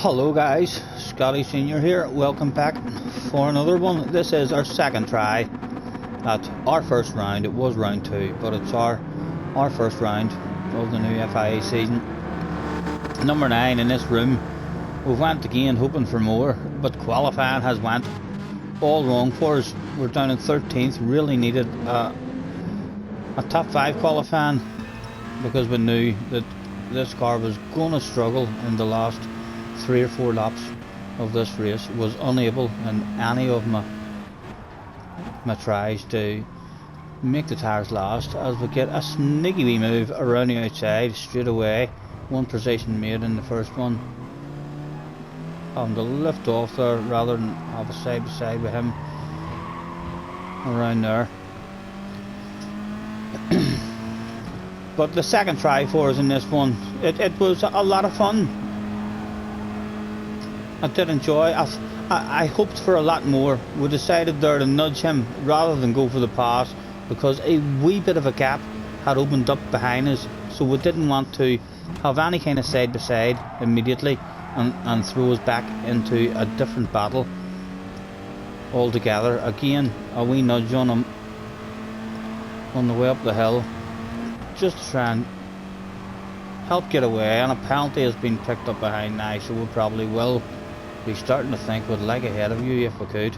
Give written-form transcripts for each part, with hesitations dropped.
Hello guys, Scotty Senior here. Welcome back for another one. This is our second try at our first round. It was round 2, but it's our first round of the new FIA season. Number 9 in this room. We went again hoping for more, but qualifying has went all wrong for us. We're down in 13th. Really needed a top 5 qualifying because we knew that this car was going to struggle in the last 3 or 4 laps of this race. Was unable in any of my tries to make the tyres last, as we get a sneaky wee move around the outside straight away. One position made in the first one, having to lift off there rather than have a side by side with him around there. But the second try for us in this one, it was a lot of fun. I did enjoy. I hoped for a lot more. We decided there to nudge him rather than go for the pass, because a wee bit of a gap had opened up behind us, so we didn't want to have any kind of side by side immediately and throw us back into a different battle altogether. Again, a wee nudge on him on the way up the hill, just to try and help get away, and a penalty has been picked up behind now, so we probably will be starting to think we'd like ahead of you if we could.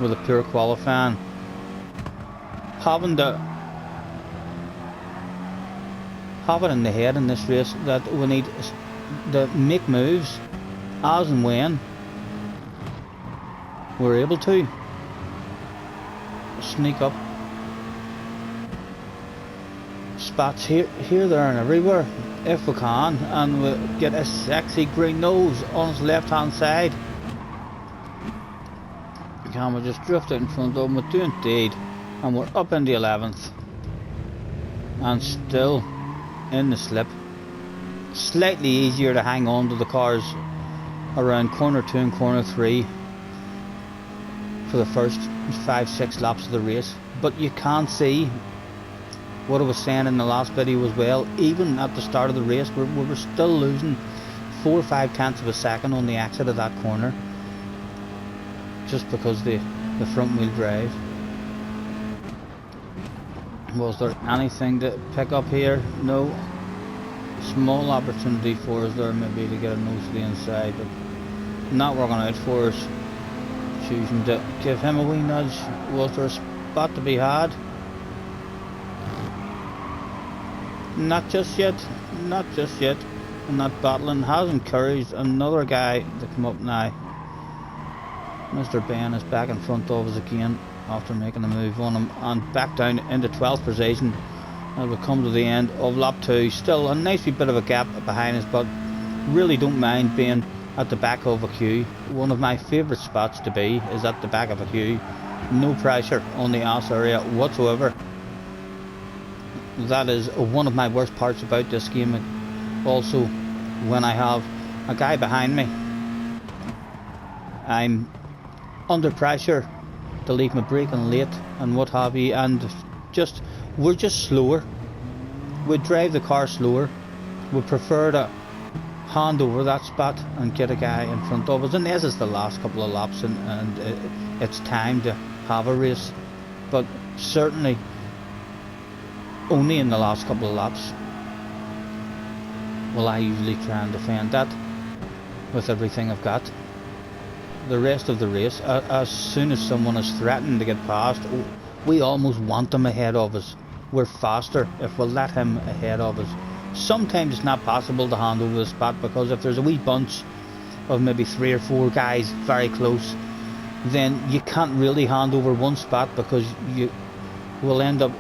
With a pure qualifying, having to have it in the head in this race that we need to make moves as and when we're able to sneak up spots here, there and everywhere if we can, and we get a sexy green nose on his left hand side. Can we just drift out in front of him? We do indeed, and we're up in the 11th and still in the slip. Slightly easier to hang on to the cars around corner 2 and corner 3 for the first 5-6 laps of the race, but you can see what I was saying in the last video as well. Even at the start of the race, we were still losing 4 or 5 tenths of a second on the exit of that corner, just because the front wheel drive. Was there anything to pick up here? No. Small opportunity for us there maybe to get a nose to the inside, but not working out for us. Choosing to give him a wee nudge. Was there a spot to be had? Not just yet, not just yet. And that battling has encouraged another guy to come up now. Mr. Ben is back in front of us again after making a move on him, and back down into 12th position as we come to the end of lap 2. Still a nice wee bit of a gap behind us, but really don't mind being at the back of a queue. One of my favourite spots to be is at the back of a queue. No pressure on the ass area whatsoever. That is one of my worst parts about this game. Also, when I have a guy behind me, I'm under pressure to leave my braking late and what have you, and we're just slower. We drive the car slower. We prefer to hand over that spot and get a guy in front of us, and this is the last couple of laps, and it's time to have a race, but certainly only in the last couple of laps will I usually try and defend that with everything I've got. The rest of the race, as soon as someone is threatening to get past, we almost want them ahead of us. We're faster if we let him ahead of us. Sometimes it's not possible to hand over the spot, because if there's a wee bunch of maybe 3 or 4 guys very close, then you can't really hand over one spot, because you will end up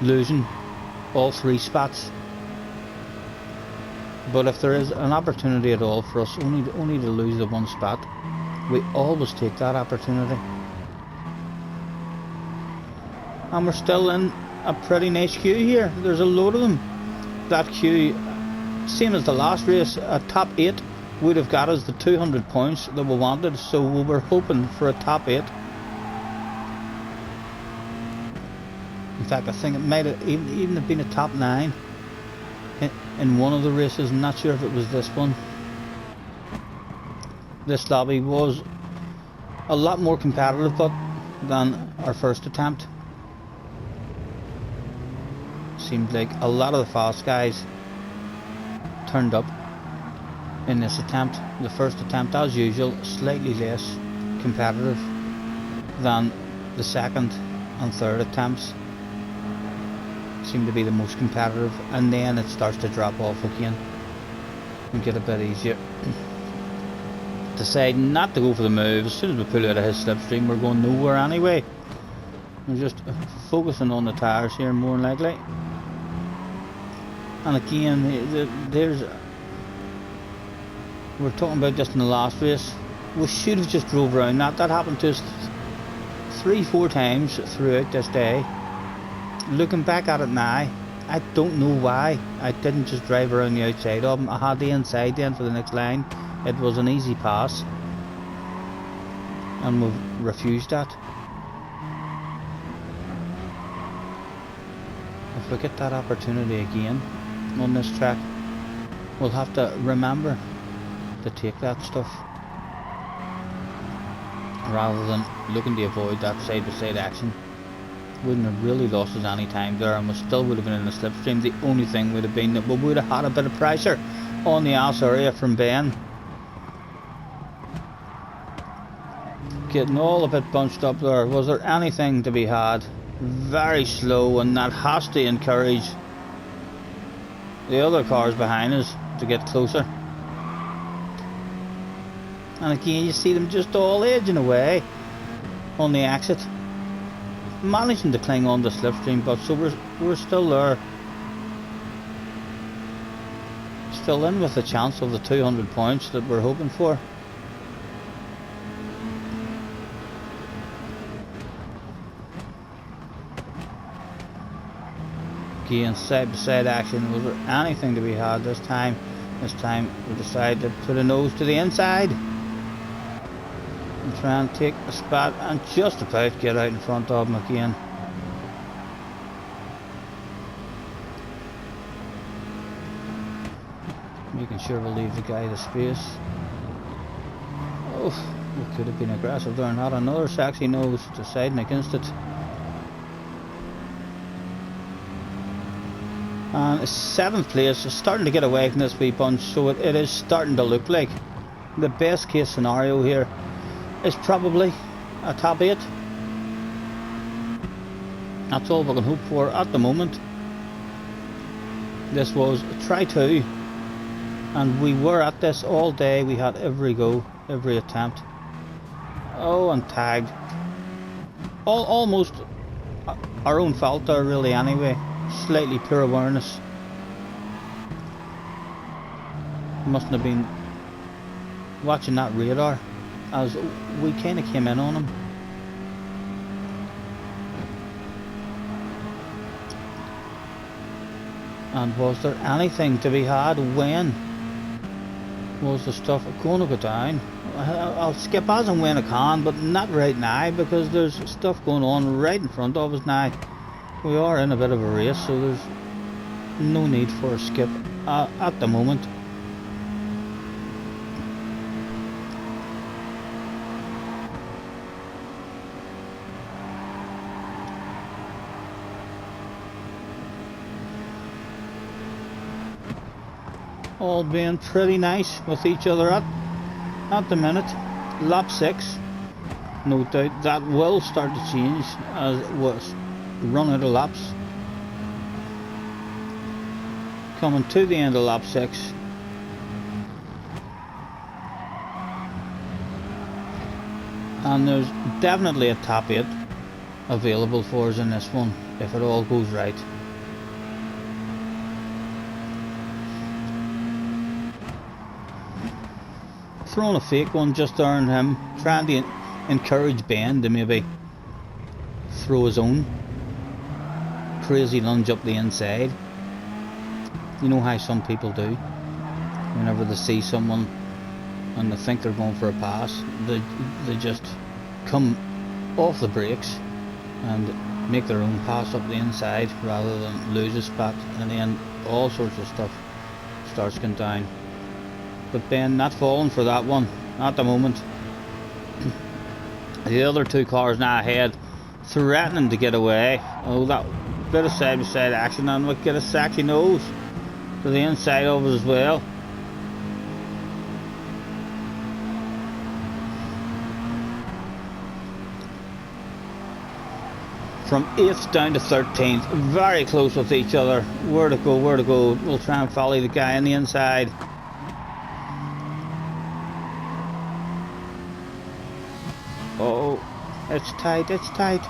losing all 3 spots. But if there is an opportunity at all for us only to lose the one spot, we always take that opportunity. And we're still in a pretty nice queue here. There's a load of them. That queue, same as the last race, a top 8 would have got us the 200 points that we wanted, so we were hoping for a top 8. In fact, I think it might have even have been a top 9. in one of the races. I'm not sure if it was this one. This lobby was a lot more competitive than our first attempt. Seemed like a lot of the fast guys turned up in this attempt. The first attempt, as usual, slightly less competitive than the second and third attempts. Seem to be the most competitive, and then it starts to drop off again and get a bit easier. Decide not to go for the move. As soon as we pull out of his slipstream, we're going nowhere anyway. We're just focusing on the tyres here more than likely. And again, we're talking about just in the last race. We should have just drove around that. That happened to us 3-4 times throughout this day. Looking back at it now, I don't know why I didn't just drive around the outside of him. I had the inside then for the next line. It was an easy pass, and we've refused that. If we get that opportunity again on this track, we'll have to remember to take that stuff rather than looking to avoid that side-by-side action. Wouldn't have really lost us any time there, and we still would have been in the slipstream. The only thing would have been that we would have had a bit of pressure on the ass area from Ben. Getting all a bit bunched up there. Was there anything to be had? Very slow, and that has to encourage the other cars behind us to get closer. And again, you see them just all edging away on the exit, managing to cling on the slipstream, but so we're still there, still in with a chance of the 200 points that we're hoping for. Again, side-by-side action. Was there anything to be had this time? This time we decided to put a nose to the inside and try and take a spot and just about get out in front of him again. Making sure we leave the guy the space. Oh, we could have been aggressive there. Not another sexy nose, deciding against it. And 7th place is starting to get away from this wee bunch, so it is starting to look like the best case scenario here is probably a top 8. That's all we can hope for at the moment. This was try 2, and we were at this all day. We had every go, every attempt. Oh, and tagged. Almost our own fault there, really, anyway. Slightly poor awareness. Mustn't have been watching that radar, as we kind of came in on him. And was there anything to be had? When was the stuff going to go down? I'll skip as and when I can, but not right now, because there's stuff going on right in front of us now. We are in a bit of a race, so there's no need for a skip at the moment. All being pretty nice with each other at the minute. Lap 6, no doubt that will start to change as it was run out of laps. Coming to the end of lap 6. And there's definitely a top 8 available for us in this one, if it all goes right. Throwing a fake one just to earn him, trying to encourage Ben to maybe throw his own crazy lunge up the inside. You know how some people do whenever they see someone and they think they're going for a pass, they just come off the brakes and make their own pass up the inside rather than lose a spot and then all sorts of stuff starts going down. But Ben not falling for that one at the moment. The other two cars now ahead, threatening to get away. Oh, that bit of side-by-side action, and we get a sacky nose to the inside of us as well. From 8th down to 13th, very close with each other. Where to go, where to go. We'll try and follow the guy on the inside. Oh, it's tight, it's tight.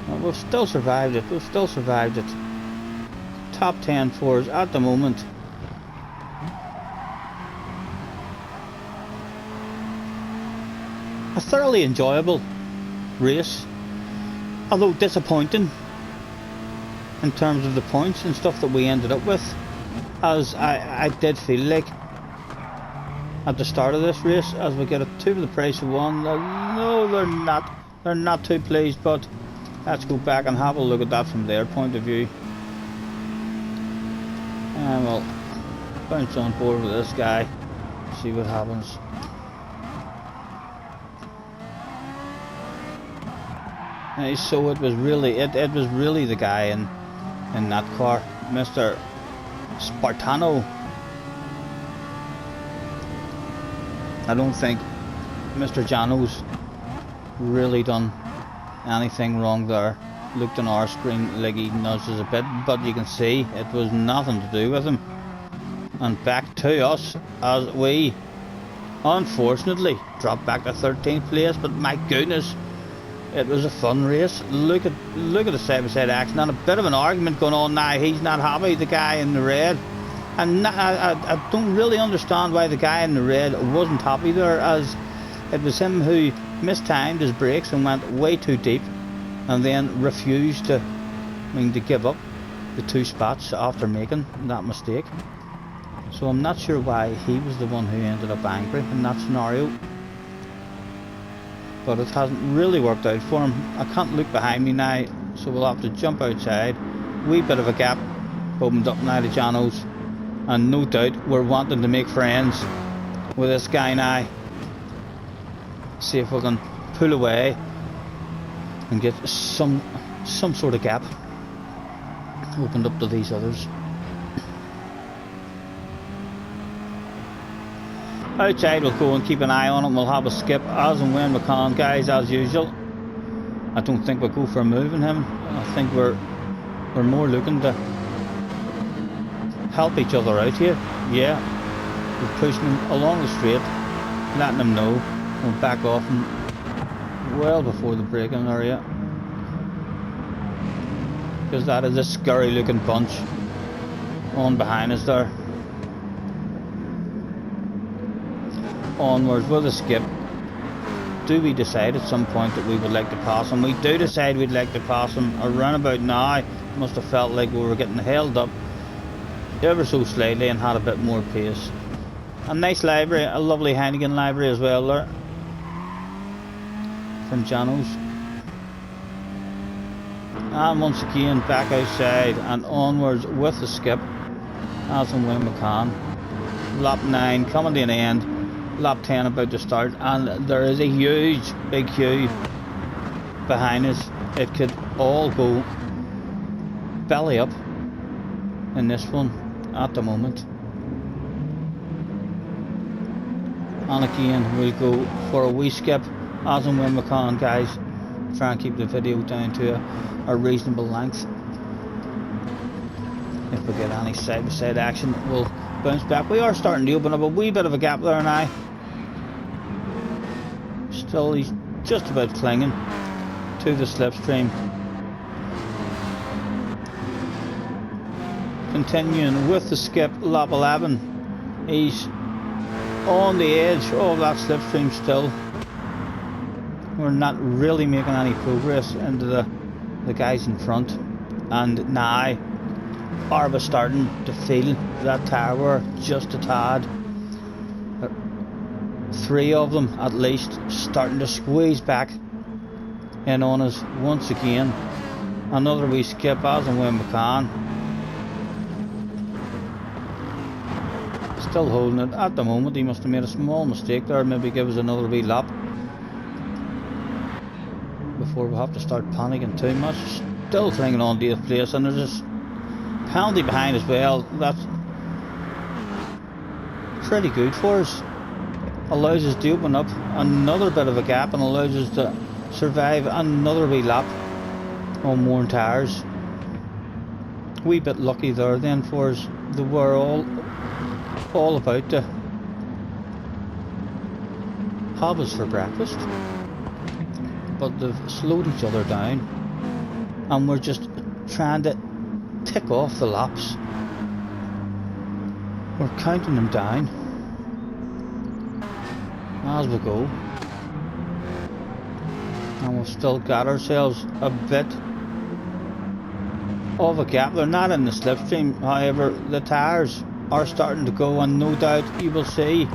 Well, we've still survived it, we've still survived it. Top 10 for us at the moment. A thoroughly enjoyable race, although disappointing in terms of the points and stuff that we ended up with, as I did feel like at the start of this race, as we get a 2 for the price of 1. No, they're not too pleased, but let's go back and have a look at that from their point of view. And we'll bounce on board with this guy, see what happens. So it was really the guy in that car, Mr. Spartano. I don't think Mr. Jano's really done anything wrong there. Looked on our screen like he nudged us a bit, but you can see it was nothing to do with him. And back to us as we unfortunately dropped back to 13th place, but my goodness, it was a fun race. Look at the side-by-side action, and a bit of an argument going on now. He's not happy, the guy in the red, and I don't really understand why the guy in the red wasn't happy there, as it was him who mistimed his brakes and went way too deep, and then refused to give up the 2 spots after making that mistake. So I'm not sure why he was the one who ended up angry in that scenario. But it hasn't really worked out for him. I can't look behind me now, so we'll have to jump outside. Wee bit of a gap opened up now to Jano's, and no doubt we're wanting to make friends with this guy now. See if we can pull away and get some sort of gap opened up to these others. Outside we'll go and keep an eye on it. We'll have a skip as and when we can, guys, as usual. I don't think we'll go for a move in him. I think we're more looking to help each other out here. Yeah, we're pushing him along the straight, letting him know we'll back off him well before the braking area, because that is a scurry looking bunch on behind us there. Onwards with a skip. Do we decide at some point that we would like to pass him? We do decide we'd like to pass him. Around about now, must have felt like we were getting held up ever so slightly and had a bit more pace. A nice library, a lovely Heineken library as well there from Jano's. And once again back outside and onwards with the skip as and when we can. Lap 9 coming to an end. Lap 10 about to start, and there is a huge big queue behind us. It could all go belly up in this one at the moment. And again we'll go for a wee skip as and when we can, guys. Try and keep the video down to a reasonable length. If we get any side-by-side action, we'll bounce back. We are starting to open up a wee bit of a gap there now. Still, he's just about clinging to the slipstream. Continuing with the skip, lap 11. He's on the edge of that slipstream still. We're not really making any progress into the guys in front. And now Arba starting to feel that tyre wear just a tad. 3 of them at least starting to squeeze back in on us once again. Another wee skip as and when we can. Still holding it at the moment. He must have made a small mistake there. Maybe give us another wee lap before we have to start panicking too much. Still clinging on to 8th place, and there's a penalty behind as well. That's pretty good for us. Allows us to open up another bit of a gap and allows us to survive another wee lap on worn tyres. Wee bit lucky there then for us. They were all about to have us for breakfast, but they've slowed each other down and we're just trying to tick off the laps. We're counting them down as we go, and we've still got ourselves a bit of a gap. They're not in the slipstream, however the tyres are starting to go, and no doubt you will see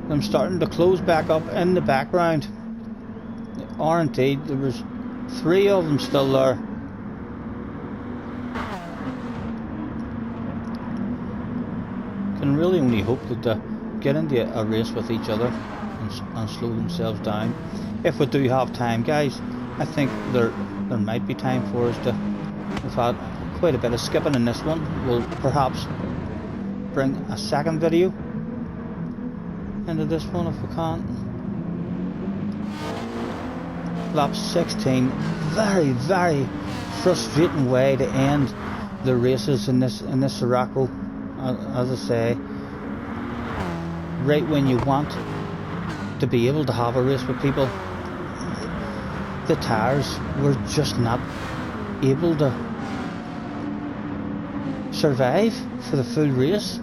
them starting to close back up in the background. They are indeed. There was 3 of them still there. Can really only hope that they get into a race with each other and slow themselves down. If we do have time, guys, I think there might be time for us to. We've had quite a bit of skipping in this one. We'll perhaps bring a second video into this one if we can. Lap 16. Very, very frustrating way to end the races in this Sirocco. As I say, right when you want to be able to have a race with people, the tyres were just not able to survive for the full race.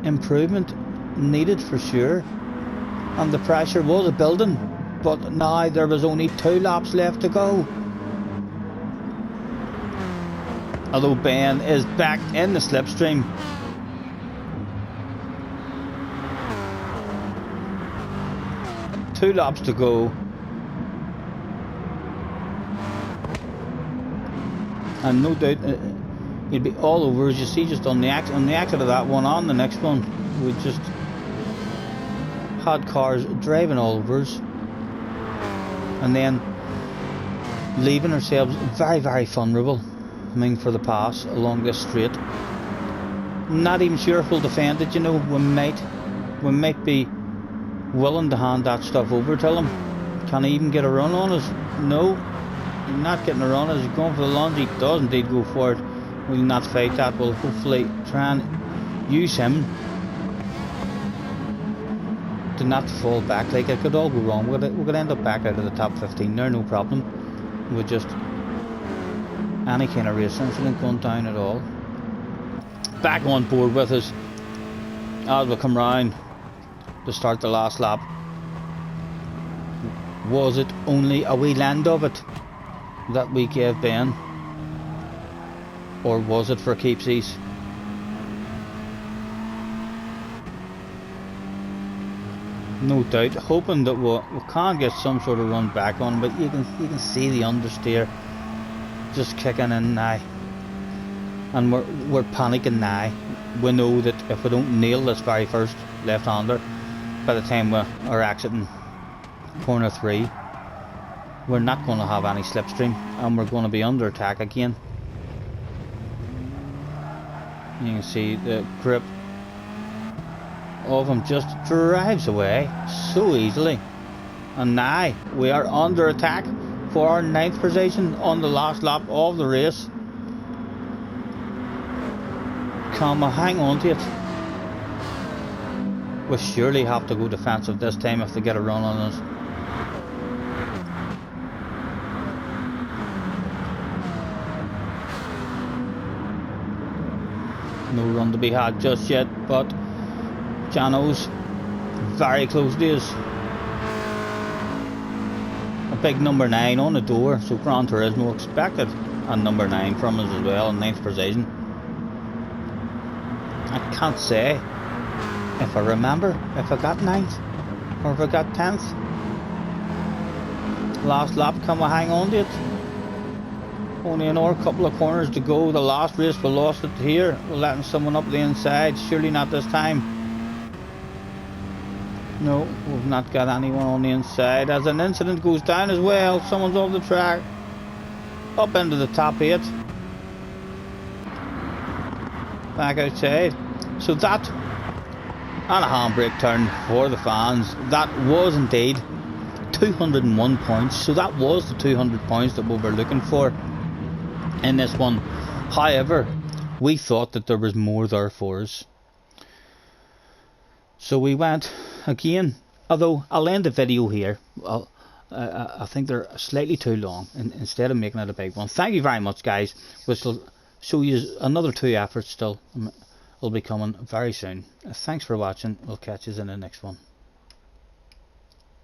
Improvement needed for sure, and the pressure was a building, but now there was only 2 laps left to go. Although Ben is back in the slipstream. Two laps to go. And no doubt he'll be all over, as you see, just on the exit of that one. On the next one, we just had cars driving all over us, and then leaving ourselves very, very vulnerable. I mean, for the pass along this straight. Not even sure if we'll defend it, you know. We might be willing to hand that stuff over to him. Can he even get a run on us? No, he's not getting a run. As he's going for the lunge, he does indeed go for it. We'll not fight that. We'll hopefully try and use him to not fall back. Like, it could all go wrong. We could end up back out of the top 15 there, no problem. We'll just any kind of race incident going down at all. Back on board with us as we come round to start the last lap. Was it only a wee land of it that we gave Ben, or was it for keepsies? No doubt, hoping that we can get some sort of run back on, but you can see the understeer just kicking in now, and we're panicking now. We know that if we don't nail this very first left-hander by the time we are exiting corner 3, we're not going to have any slipstream, and we're going to be under attack again. You can see the grip of him just drives away so easily, and now we are under attack for our 9th position on the last lap of the race. Can we hang on to it? We surely have to go defensive this time if they get a run on us. No run to be had just yet, but Jano's very close to us. A big number 9 on the door, so Gran Turismo expected a number 9 from us as well in 9th position. I can't say if I remember if I got 9th or if I got 10th. Last lap, can we hang on to it? Only another couple of corners to go. The last race we lost it here. We're letting someone up the inside. Surely not this time. No, we've not got anyone on the inside. As an incident goes down as well, someone's off the track. Up into the top 8. Back outside. So that, and a handbrake turn for the fans. That was indeed 201 points. So that was the 200 points that we were looking for in this one. However, we thought that there was more there for us. So we went again, although I'll end the video here. I think they're slightly too long instead of making it a big one. Thank you very much, guys. We shall show you another 2 efforts still will be coming very soon. Thanks for watching. We'll catch you in the next one.